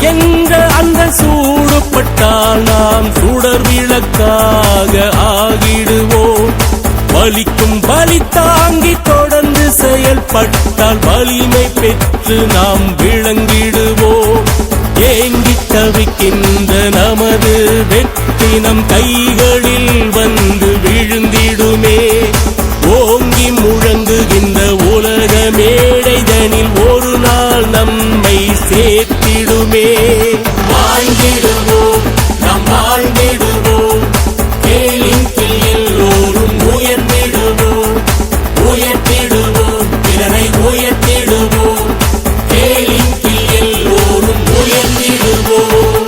என்ற அந்த சூடுபட்டால் நாம் சுடர் விளக்காக ஆகிடுவோம். வலிக்கும் வலி தாங்கி தொடர்ந்து செயல்பட்டால் வலிமை பெற்று நாம் விளங்கிடுவோம். ஏங்கி தவிக்கின்ற நமது வெற்றி நம் கைகளில் வந்து விழுந்திடுமே. ஓங்கி முழங்குகின்ற உலக மேடைதனில் ஒரு நாள் நம்மை சேர்த்திடுமே. வாழ்ந்திடுவோம், நாம் வாழ்ந்திடுவோம். கேளின் எல்லோரும் உயர்ந்திடுவோம், உயர்த்திடுவோம், பிறரை உயர்த்திடுவோம். கேளின் எல்லோரும் உயர்ந்திடுவோம்.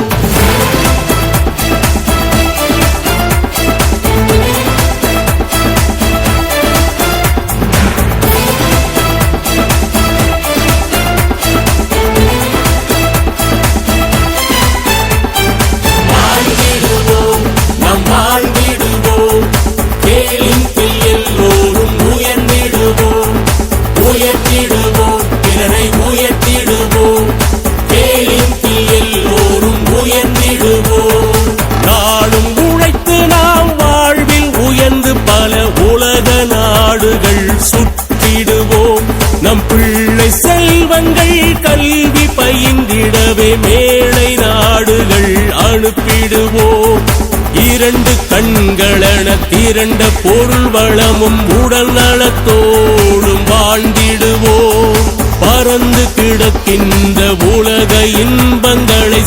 வாழ்ந்திடுவோம், நாம் வாழ்ந்திடுவோம். கேளின் எல்லோரும் உயர்ந்திடுவோம், உயர்த்திடுவோம், பிறரை உயர்த்திடுவோம். கேளின் எல்லோரும் உயர்ந்திடுவோம். நாளும் உழைத்து நாம் வாழ்வில் உயர்ந்து பல உலக நாடுகள் சுற்றிடுவோம். நம் பிள்ளை செல்வங்கள் கல்வி பயின்றிடவே மேலை நாடுகள் அனுப்பிடுவோம். இரண்டு கண்களென திரண்ட பொருள் வளமும் உடல் நலத்தோடும் வாழ்ந்திடுவோம். பறந்து கிடக்கின்ற உலக இன்பங்களை